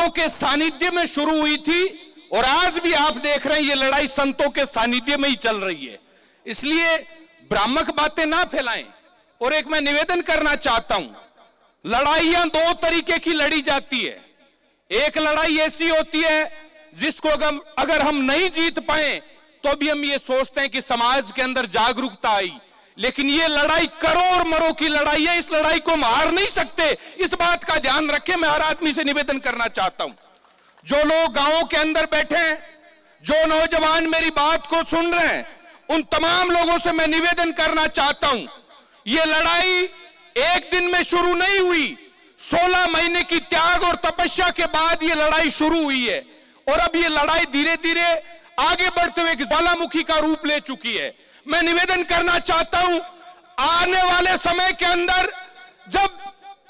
संतों के सानिध्य में शुरू हुई थी और आज भी आप देख रहे हैं ये लड़ाई संतों के सानिध्य में ही चल रही है। इसलिए भ्रामक बातें ना फैलाएं। और एक मैं निवेदन करना चाहता हूं, लड़ाइयां दो तरीके की लड़ी जाती है। एक लड़ाई ऐसी होती है जिसको अगर हम नहीं जीत पाए तो भी हम ये सोचते हैं कि समाज के अंदर जागरूकता आई, लेकिन ये लड़ाई करो और मरो की लड़ाई है। इस लड़ाई को हम हार नहीं सकते, इस बात का ध्यान रखें। मैं हर आदमी से निवेदन करना चाहता हूं, जो लोग गांवों के अंदर बैठे हैं, जो नौजवान मेरी बात को सुन रहे हैं, उन तमाम लोगों से मैं निवेदन करना चाहता हूं, ये लड़ाई एक दिन में शुरू नहीं हुई। 16 महीने की त्याग और तपस्या के बाद ये लड़ाई शुरू हुई है और अब ये लड़ाई धीरे धीरे आगे बढ़ते हुए ज्वालामुखी का रूप ले चुकी है। मैं निवेदन करना चाहता हूं, आने वाले समय के अंदर जब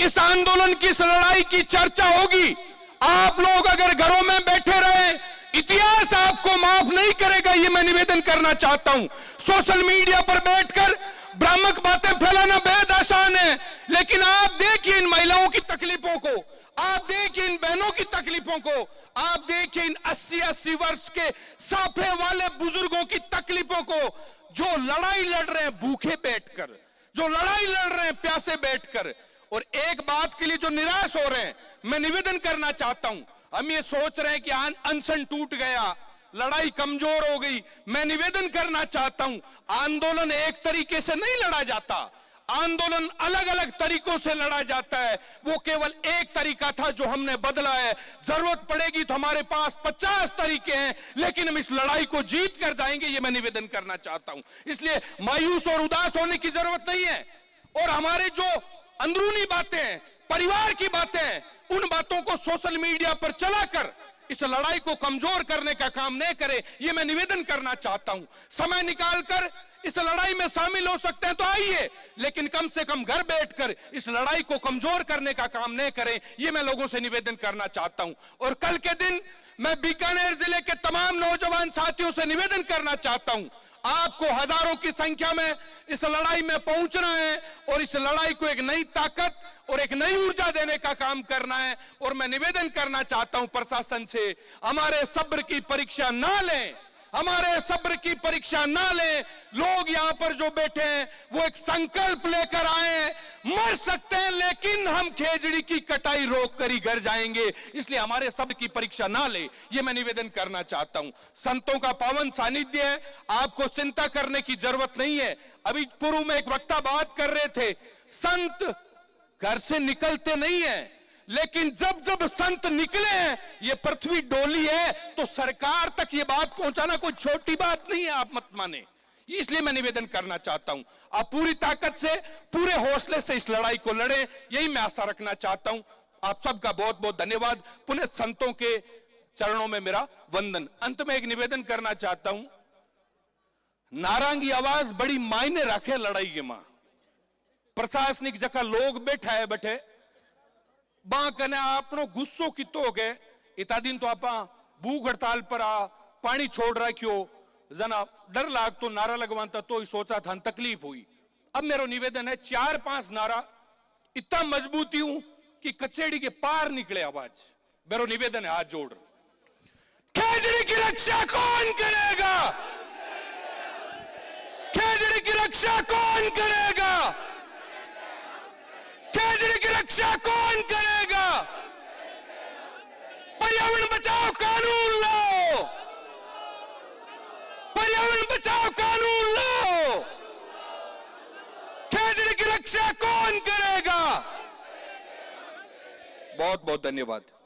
इस आंदोलन की इस लड़ाई की चर्चा होगी, आप लोग अगर घरों में बैठे रहे, इतिहास आपको माफ नहीं करेगा, ये मैं निवेदन करना चाहता हूं। सोशल मीडिया पर बैठकर भ्रामक बातें फैलाना बेहद आसान है, लेकिन आप देखिए इन महिलाओं की तकलीफों को, आप देखिए इन बहनों की तकलीफों को, आप देखिए इन 80-80 वर्ष के साफे वाले बुजुर्गों की तकलीफों को, जो लड़ाई लड़ रहे हैं भूखे बैठकर, जो लड़ाई लड़ रहे हैं प्यासे बैठकर। और एक बात के लिए जो निराश हो रहे हैं, मैं निवेदन करना चाहता हूं, हम ये सोच रहे हैं कि अनशन टूट गया, लड़ाई कमजोर हो गई। मैं निवेदन करना चाहता हूं, आंदोलन एक तरीके से नहीं लड़ा जाता, आंदोलन अलग अलग तरीकों से लड़ा जाता है। वो केवल एक तरीका था जो हमने बदला है। जरूरत पड़ेगी तो हमारे पास 50 तरीके हैं, लेकिन हम इस लड़ाई को जीत कर जाएंगे, ये मैं निवेदन करना चाहता हूं। इसलिए मायूस और उदास होने की जरूरत नहीं है। और हमारे जो अंदरूनी बातें हैं, परिवार की बातें हैं, उन बातों को सोशल मीडिया पर चलाकर इस लड़ाई को कमजोर करने का काम नहीं करे, ये मैं निवेदन करना चाहता हूं। समय निकालकर इस लड़ाई में शामिल हो सकते हैं तो आइए, लेकिन कम से कम घर बैठकर इस लड़ाई को कमजोर करने का काम नहीं करें, ये मैं लोगों से निवेदन करना चाहता हूं। और कल के दिन मैं बीकानेर जिले के तमाम नौजवान साथियों से निवेदन करना चाहता हूं, आपको हजारों की संख्या में इस लड़ाई में पहुंचना है और इस लड़ाई को एक नई ताकत और एक नई ऊर्जा देने का काम करना है। और मैं निवेदन करना चाहता हूं प्रशासन से, हमारे सब्र की परीक्षा ना लें, हमारे सब्र की परीक्षा ना लें। लोग यहां पर जो बैठे हैं वो एक संकल्प लेकर आए, मर सकते हैं लेकिन हम खेजड़ी की कटाई रोक कर ही घर जाएंगे, इसलिए हमारे सब्र की परीक्षा ना ले, ये मैं निवेदन करना चाहता हूं। संतों का पावन सानिध्य है, आपको चिंता करने की जरूरत नहीं है। अभी पूर्व में एक वक्ता बात कर रहे थे, संत घर से निकलते नहीं है, लेकिन जब जब संत निकले हैं, ये पृथ्वी डोली है, तो सरकार तक ये बात पहुंचाना कोई छोटी बात नहीं है, आप मत माने। इसलिए मैं निवेदन करना चाहता हूं, आप पूरी ताकत से, पूरे हौसले से इस लड़ाई को लड़े, यही मैं आशा रखना चाहता हूं। आप सबका बहुत बहुत धन्यवाद। पुनः संतों के चरणों में मेरा वंदन। अंत में एक निवेदन करना चाहता हूं, नारंगी आवाज बड़ी मायने रखे लड़ाई के मां। प्रशासनिक जगह लोग बैठा है बैठे बां कने आपनो गुस्सो कितो हो गए, इतना दिन तो आप भूख हड़ताल पर पानी छोड़ रखियो, जना डर लाग तो नारा लगवाता तो ही सोचा था, तकलीफ हुई। अब मेरा निवेदन है, 4-5 नारा इतना मजबूती हूं कि कचेड़ी के पार निकले आवाज। मेरा निवेदन है, हाथ जोड़, खेजड़ी की रक्षा कौन करेगा? खेजड़ी की रक्षा कौन करेगा? खेजड़ी की रक्षा कौन करेगा? पर्यावरण बचाओ कानून लाओ, पर्यावरण बचाओ कानून लाओ। खेजड़ी की रक्षा कौन करेगा? बहुत बहुत धन्यवाद।